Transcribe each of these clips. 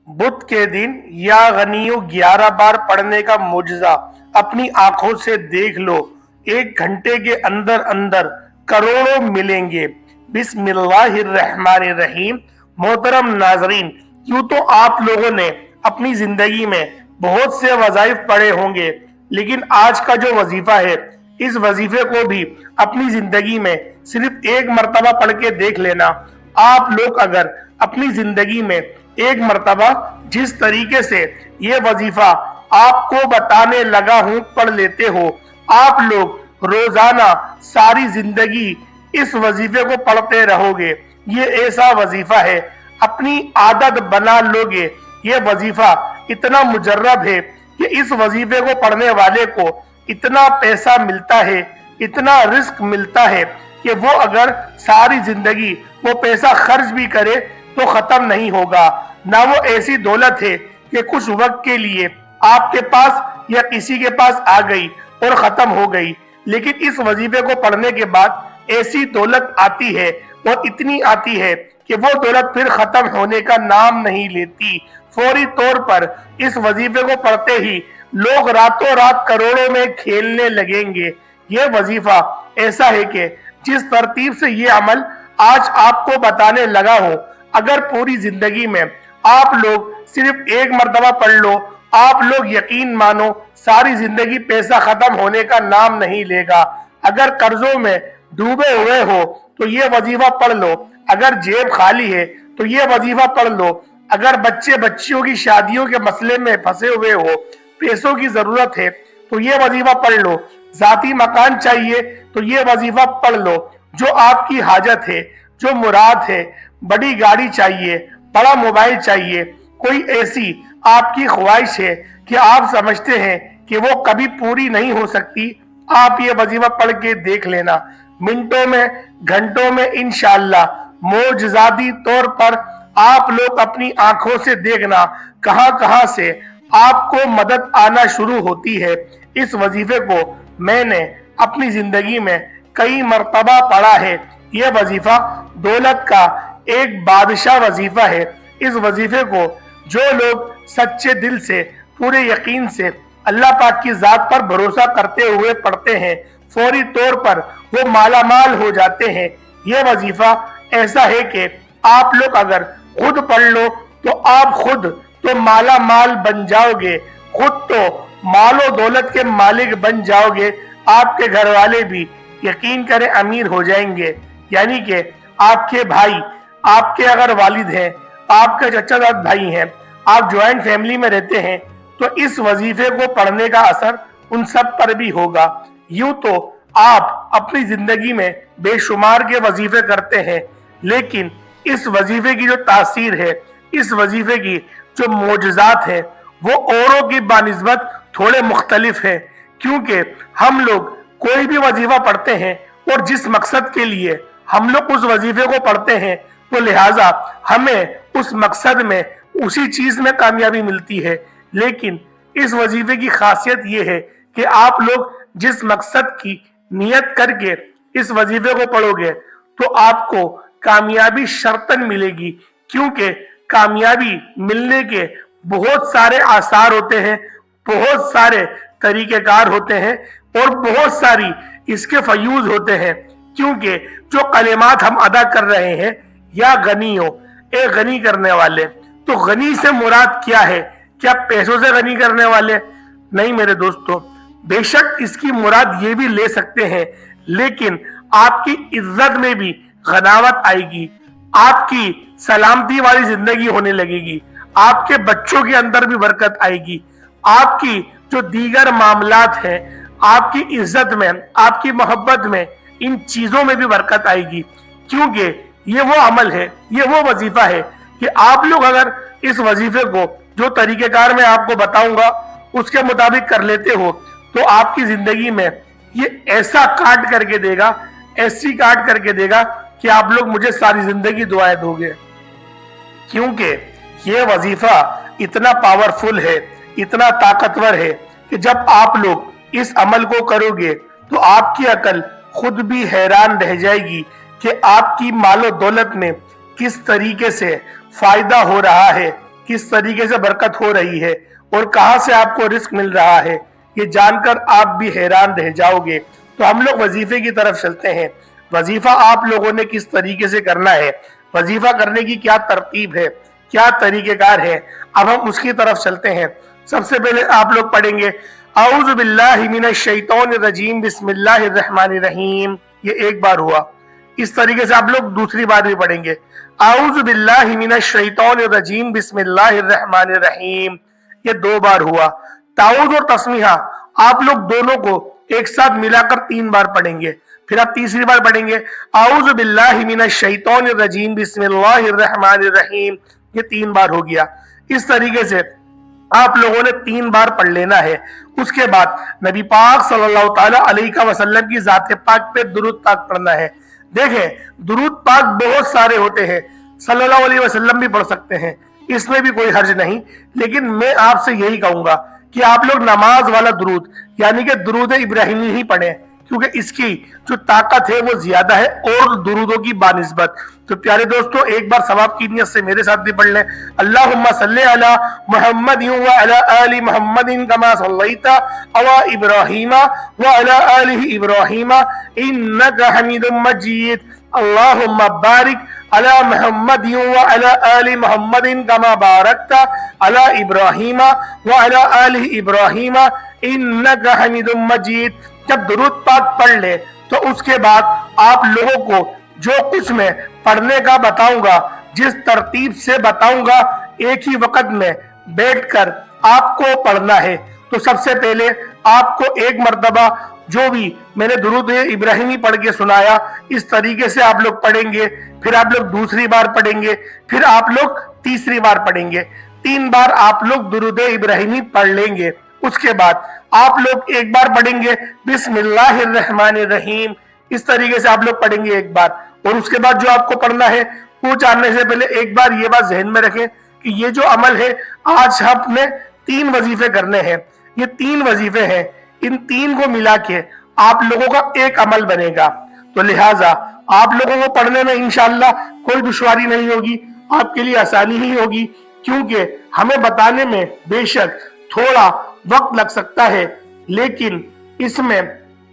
बुध के दिन या गनियो 11 बार पढ़ने का मुजजा अपनी आंखों से देख लो। 1 घंटे के अंदर अंदर करोड़ों मिलेंगे। बिस्मिल्लाहिर्रहमानिर्रहीम। मोहतरम नाजरीन, यूं तो आप लोगों ने अपनी जिंदगी में बहुत से वज़ाइफ पढ़े होंगे, लेकिन आज का जो वजीफा है, इस वजीफे को भी अपनी जिंदगी में सिर्फ एक मर्तबा पढ़ के देख लेना। आप लोग अगर अपनी जिंदगी में एक मर्तबा जिस तरीके से ये वजीफा आपको बताने लगा हूं पढ़ लेते हो, आप लोग रोजाना सारी जिंदगी इस वजीफे को पढ़ते रहोगे। ये ऐसा वजीफा है, अपनी आदत बना लोगे। ये वजीफा इतना मुजर्रब है कि इस वजीफे को पढ़ने वाले को इतना पैसा मिलता है, इतना रिस्क मिलता है कि वो अगर सारी जिंदगी वो पैसा खर्च भी करे तो खत्म नहीं होगा। ना वो ऐसी दौलत है कि कुछ वक्त के लिए आपके पास या किसी के पास आ गई और खत्म हो गई, लेकिन इस वजीफे को पढ़ने के बाद ऐसी दौलत आती है और इतनी आती है कि वो दौलत फिर खत्म होने का नाम नहीं लेती। फौरी तौर पर इस वजीफे को पढ़ते ही लोग रातों रात करोड़ों में खेलने लगेंगे। ये वजीफा ऐसा है कि जिस तरतीब से ये अमल आज आपको बताने लगा हूं, अगर पूरी जिंदगी में आप लोग सिर्फ एक मर्तबा पढ़ लो, आप लोग यकीन मानो सारी जिंदगी पैसा खत्म होने का नाम नहीं लेगा। अगर कर्जों में डूबे हुए हो तो ये वजीफा पढ़ लो। अगर जेब खाली है तो ये वजीफा पढ़ लो। अगर बच्चे बच्चियों की शादियों के मसले में फंसे हुए हो, पैसों की जरूरत है तो ये वजीफा पढ़ लो। जाती मकान चाहिए तो ये वजीफा पढ़ लो। जो आपकी हाजत है, जो मुराद है, बड़ी गाड़ी चाहिए, बड़ा मोबाइल चाहिए, कोई ऐसी आपकी ख्वाहिश है कि आप समझते हैं कि वो कभी पूरी नहीं हो सकती, आप ये वजीफा पढ़ के देख लेना। मिनटों में, घंटों में इंशाअल्लाह मोजज़ाती तौर पर आप लोग अपनी आंखों से देखना कहां कहां से आपको मदद आना शुरू होती है। इस वजीफे को मैंने अपनी जिंदगी में कई मर्तबा पढ़ा है। यह वजीफा दौलत का एक बादशाह वजीफा है। इस वजीफे को जो लोग सच्चे दिल से, पूरे यकीन से अल्लाह पाक की जात पर भरोसा करते हुए पढ़ते हैं, फौरी तौर पर वो माला माल हो जाते हैं। यह वजीफा ऐसा है कि आप लोग अगर खुद पढ़ लो तो आप खुद तो माला माल बन जाओगे, खुद तो मालो दौलत के मालिक बन जाओगे। आपके घर वाले भी यकीन करें अमीर हो जाएंगे। यानी कि आपके भाई, आपके अगर वालिद हैं, आपके चचाजाद भाई हैं, आप ज्वाइंट फैमिली में रहते हैं, तो इस वजीफे को पढ़ने का असर उन सब पर भी होगा। यूं तो आप अपनी जिंदगी में बेशुमार के वजीफे करते हैं, लेकिन इस वजीफे की जो तासीर है, इस वजीफे की जो मोजज़ात है, वो औरों की बानिस्बत थोड़े मुख्तलिफ है। क्योंकि हम लोग कोई भी वजीफा पढ़ते हैं और जिस मकसद के लिए हम लोग उस वजीफे को पढ़ते हैं, तो लिहाजा हमें उस मकसद में, उसी चीज में कामयाबी मिलती है। लेकिन इस वजीफे की खासियत ये है कि आप लोग जिस मकसद की नियत करके इस वजीफे को पढ़ोगे तो आपको कामयाबी शर्तन मिलेगी। क्योंकि कामयाबी मिलने के बहुत सारे आसार होते हैं, बहुत सारे तरीकेकार होते हैं और बहुत सारी इसके फयूज होते हैं। क्योंकि जो कलिमात हम अदा कर रहे हैं, या गनी हो, ए गनी करने वाले, तो गनी से मुराद क्या है? क्या पैसों से गनी करने वाले? नहीं मेरे दोस्तों, बेशक इसकी मुराद ये भी ले सकते हैं, लेकिन आपकी इज्जत में भी गनावत आएगी, आपकी सलामती वाली जिंदगी होने लगेगी, आपके बच्चों के अंदर भी बरकत आएगी, आपकी जो दीगर मामलात हैं, आपकी इज्जत में, आपकी मोहब्बत में, इन चीजों में भी बरकत आएगी। क्योंकि ये वो अमल है, ये वो वजीफा है कि आप लोग अगर इस वजीफे को जो तरीकेकार मैं आपको बताऊंगा उसके मुताबिक कर लेते हो, तो आपकी जिंदगी में ये ऐसा काट करके देगा, ऐसी काट करके देगा कि आप लोग मुझे सारी जिंदगी दुआएं दोगे। क्योंकि ये वजीफा इतना पावरफुल है, इतना ताकतवर है कि जब आप लोग इस अमल को करोगे तो आपकी अकल खुद भी हैरान रह जाएगी कि आपकी मालो दौलत में किस तरीके से फायदा हो रहा है, किस तरीके से बरकत हो रही है और कहां से आपको रिस्क मिल रहा है, ये जानकर आप भी हैरान रह जाओगे। तो हम लोग वजीफे की तरफ चलते हैं। वजीफा आप लोगों ने किस तरीके से करना है, वजीफा करने की क्या तरतीब है, क्या तरीकेकार है, अब हम उसकी तरफ चलते हैं। सबसे पहले आप लोग पढ़ेंगे औज़ु बिल्लाहि मिनश शैतानिर रजीम बिस्मिल्लाहिर रहमानिर रहीम, ये एक बार हुआ। इस तरीके से आप लोग दूसरी बार भी पढ़ेंगे औज़ु बिल्लाहि मिनश शैतानिर रजीम बिस्मिल्लाहिर रहमानिर रहीम, ये 2 बार हुआ। ताऊज़ और तस्मीहा आप लोग दोनों को एक साथ मिलाकर 3 बार पढ़ेंगे। फिर आप तीसरी बार पढ़ेंगे औज़ु बिल्लाहि मिनश शैतानिर रजीम बिस्मिल्लाहिर रहमानिर रहीम, ये 3 बार हो गया। इस तरीके से आप लोगों ने 3 बार पढ़ लेना है। उसके बाद नबी पाक सल्लल्लाहु ताला अलैहि वसल्लम की जात पाक पे दुरूद पाक पढ़ना है। देखें दुरूद पाक बहुत सारे होते हैं, सल्लल्लाहु अलैहि वसल्लम भी पढ़ सकते हैं, इसमें भी कोई हर्ज नहीं, लेकिन मैं आपसे यही कहूंगा कि आप लोग नमाज वाला दुरूद यानी कि दुरूद इब्राहिमी ही पढ़ें, क्योंकि इसकी जो ताकत है वो ज्यादा है और दुरूदों की बानिस्बत। तो प्यारे दोस्तों एक बार सवाब की नियत से मेरे साथ भी पढ़ लें अल्लाहुम्मा सल्ली अला मुहम्मद व अला आलि मुहम्मदिन कमा सल्लैता अला इब्राहीम व अला आलि इब्राहीम इन्नका हमीदुम मजीद अल्लाहुम्मा बारिक अला मुहम्मद व अला आलि मुहम्मदिन कमा बारकता अला इब्राहीम व अला आलि इब्राहीम इन्नका हमीदुम मजीद। जब दुरूद पाक पढ़ ले तो उसके बाद आप लोगों को जो कुछ मैं पढ़ने का बताऊंगा, जिस तरतीब से बताऊंगा, एक ही वक्त में बैठकर आपको पढ़ना है। तो सबसे पहले आपको एक मर्तबा जो भी मैंने दुरूद इब्राहिमी पढ़ के सुनाया इस तरीके से आप लोग पढ़ेंगे, फिर आप लोग दूसरी बार पढ़ेंगे, फिर आप लोग तीसरी बार पढ़ेंगे, 3 बार आप लोग दुरूद इब्राहिमी पढ़ लेंगे। उसके बाद आप लोग एक बार पढ़ेंगे बिस्मिल्लाहिर रहमानिर रहीम, इस तरीके से आप लोग पढ़ेंगे एक बार। और उसके बाद जो आपको पढ़ना है वो जानने से पहले एक बार ये बात जहन में रखें कि ये जो अमल है आज हमने 3 वजीफे करने हैं, ये 3 वजीफे हैं, इन 3 को मिला के आप लोगों का एक अमल बनेगा। तो लिहाजा आप लोगों को पढ़ने में इंशाअल्लाह कोई दुश्वारी नहीं होगी, आपके लिए आसानी ही होगी, क्योंकि हमें बताने में बेशक थोड़ा वक्त लग सकता है, लेकिन इसमें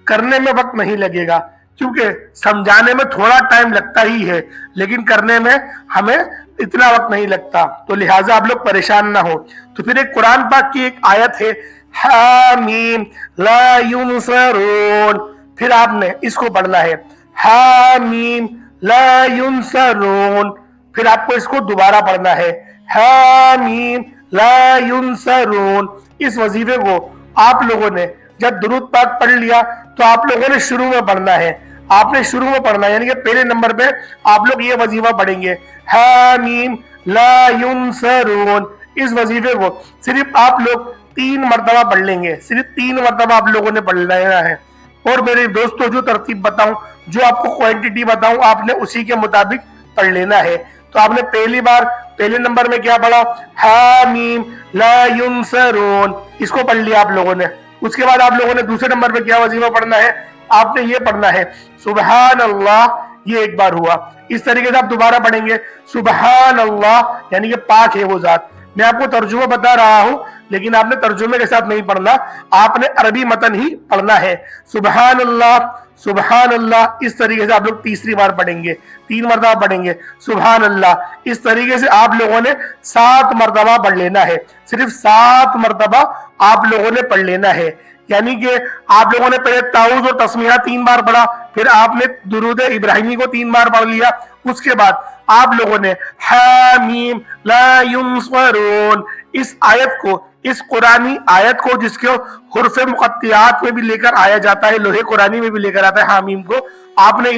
करने में वक्त नहीं लगेगा, क्योंकि समझाने में थोड़ा टाइम लगता ही है लेकिन करने में हमें इतना वक्त नहीं लगता। तो लिहाजा आप लोग परेशान ना हो। तो फिर एक कुरान पाक की एक आयत है हामीम ला युनसरून, फिर आपने इसको पढ़ना है हामीम ला युनसरून, फिर आपको इसको दोबारा पढ़ना है हामीम ला युनसरून। इस वजीफे को आप लोगों ने जब दुरूद पाक पढ़ लिया तो आप लोगों ने शुरू में पढ़ना है, आपने शुरू में पढ़ना है, यानी कि पहले नंबर पे आप लोग ये वजीफा पढ़ेंगे हामीम ला युनसरून। इस वजीफे को सिर्फ आप लोग 3 मरतबा पढ़ लेंगे, सिर्फ 3 मरतबा आप लोगों ने पढ़ लेना है। और मेरे दोस्तों जो तरतीब बताऊं, जो आपको क्वांटिटी बताऊं, आपने उसी के मुताबिक पढ़ लेना है। तो आपने पहली बार पहले नंबर में क्या पढ़ा हामीम ला युनसरून, इसको पढ़ लिया आप लोगों ने। उसके बाद आप लोगों ने दूसरे नंबर पे क्या वजीफा पढ़ना है, आपने ये पढ़ना है सुबहान अल्लाह, ये एक बार हुआ। इस तरीके से आप दोबारा पढ़ेंगे सुबहान अल्लाह, यानी कि पाक है वो जात। मैं आपको तर्जुमा बता रहा हूं लेकिन आपने तर्जुमे के साथ नहीं पढ़ना, आपने अरबी मतन ही पढ़ना है सुबहान अल्लाह सुबहान अल्लाह। इस तरीके से आप लोग तीसरी बार पढ़ेंगे, 3 मरतबा पढ़ेंगे सुबहान अल्लाह। इस तरीके से आप लोगों ने 7 मरतबा पढ़ लेना है, सिर्फ 7 मरतबा आप लोगों ने पढ़ लेना है। यानी कि आप लोगों ने पहले ताऊज़ और तस्मीहा 3 बार पढ़ा, फिर आपने दुरूद इब्राहिमी को 3 बार पढ़ लिया, उसके बाद आप लोगों ने हामीम ला युनसरून इस आयत को, इस कुरानी आयत को जिसके हुर्फ़े मुक़त्तियात में भी लेकर आया जाता है, लोहे कुरानी में भी लेकर आता है हामीम को, आपने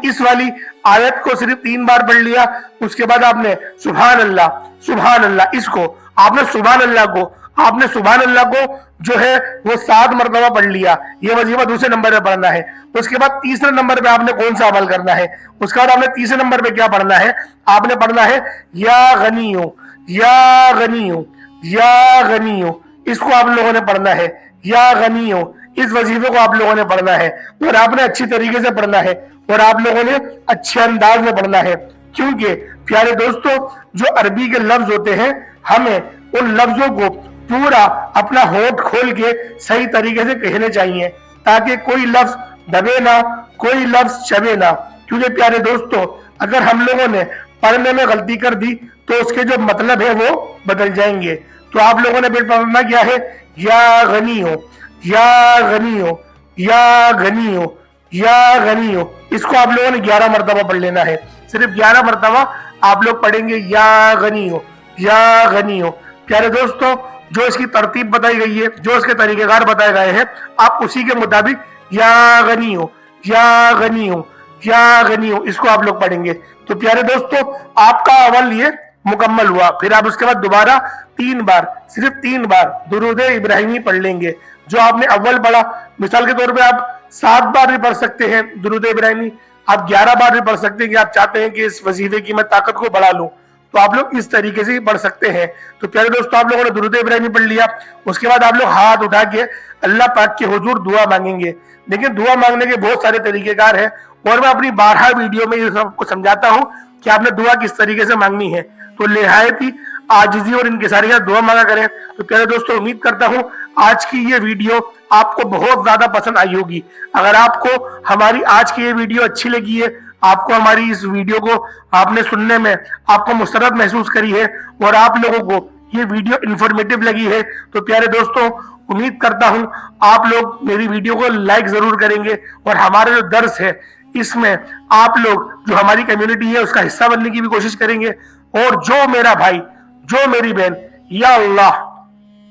इस वाली आयत को सिर्फ 3 बार पढ़ लिया। उसके बाद आपने सुभान अल्लाह इसको आपने सुभान अल्लाह को जो है वो 7 मरतबा पढ़ लिया। ये वजीफा दूसरे नंबर पे पढ़ना है। उसके बाद तीसरे नंबर पे आपने कौन सा अमल करना है, उसके बाद आपने तीसरे नंबर पे क्या पढ़ना है, आपने पढ़ना है या गनियो या गनियो या गनियो, इसको आप लोगों ने पढ़ना है या गनियो। इस वजीफे को आप लोगों ने पढ़ना है और आपने अच्छी तरीके से पढ़ना है और आप लोगों ने अच्छे अंदाज में पढ़ना है। کیونکہ پیارے دوستوں جو عربی کے لفظ ہوتے ہیں ہمیں ان لفظوں کو پورا اپنا ہونٹ کھول کے صحیح طریقے سے کہنے چاہیے تاکہ کوئی لفظ دبے نہ، کوئی لفظ چبے نہ. کیونکہ پیارے دوستوں اگر ہم لوگوں نے پڑھنے میں غلطی کر دی تو اس کے جو مطلب ہے وہ بدل جائیں گے. تو آپ لوگوں نے پڑھنا کیا ہے، یا غنی ہو، یا غنی ہو، یا غنی ہو، یا غنی ہو. اس کو آپ لوگوں نے 11 مرتبہ پڑھ لینا ہے. صرف 11 مرتبہ آپ لوگ پڑھیں گے یا غنی ہو، یا غنی ہو. پیارے دوستوں جو اس کی ترتیب بتائی گئی ہے، جو اس کے طریقہ کار بتائے گئے ہیں، آپ اسی کے مطابق یا غنی ہو، یا غنی ہو، یا غنی ہو، اس کو آپ لوگ پڑھیں گے. تو پیارے دوستوں آپ کا اول یہ مکمل ہوا. پھر آپ اس کے بعد دوبارہ 3 بار، صرف 3 بار درود ابراہیمی پڑھ لیں گے. جو آپ نے اول پڑھا، مثال کے طور پہ آپ 7 بار بھی پڑھ سکتے ہیں درود ابراہیمی، آپ 11 بار بھی پڑھ سکتے ہیں کہ آپ چاہتے ہیں کہ اس وظیفے کی میں طاقت کو بڑھا لوں، تو آپ لوگ اس طریقے سے پڑھ سکتے ہیں. تو پیارے دوستو آپ لوگوں نے درود ابراہیمی پڑھ لیا. اس کے بعد آپ لوگ ہاتھ اٹھا کے اللہ پاک کے حضور دعا مانگیں گے. لیکن دعا مانگنے کے بہت سارے طریقے کار ہیں اور میں اپنی 12 ویڈیو میں یہ سب کو سمجھاتا ہوں کہ آپ نے دعا کس طریقے سے مانگنی ہے. تو نہایت ہی عاجزی اور انکساری کے ساتھ دعا مانگا کریں. تو پیارے دوستو امید کرتا ہوں آج کی یہ ویڈیو آپ کو بہت زیادہ پسند آئی ہوگی. اگر آپ کو ہماری آج کی یہ ویڈیو اچھی لگی ہے، آپ کو ہماری اس ویڈیو کو آپ نے سننے میں آپ کو مسرت محسوس کری ہے اور آپ لوگوں کو یہ ویڈیو انفارمیٹیو لگی ہے، تو پیارے دوستوں امید کرتا ہوں آپ لوگ میری ویڈیو کو لائک ضرور کریں گے اور ہمارا جو درس ہے اس میں آپ لوگ جو ہماری کمیونٹی ہے اس کا حصہ بننے کی بھی کوشش کریں گے. اور جو میرا بھائی، جو میری بہن، یا اللہ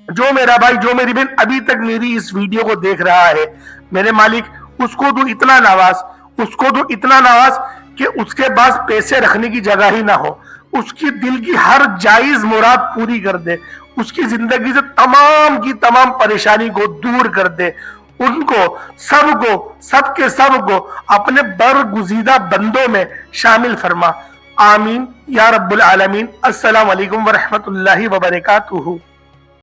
جو میرا بھائی، جو میری بہن ابھی تک میری اس ویڈیو کو دیکھ رہا ہے، میرے مالک اس کو تو اتنا نواز، اس کو تو اتنا نواز کہ اس کے پاس پیسے رکھنے کی جگہ ہی نہ ہو. اس کی دل کی ہر جائز مراد پوری کر دے، اس کی زندگی سے تمام کی تمام پریشانی کو دور کر دے. ان کو سب کے سب کو اپنے برگزیدہ بندوں میں شامل فرما. آمین یا رب العالمین. السلام علیکم ورحمۃ اللہ وبرکاتہ.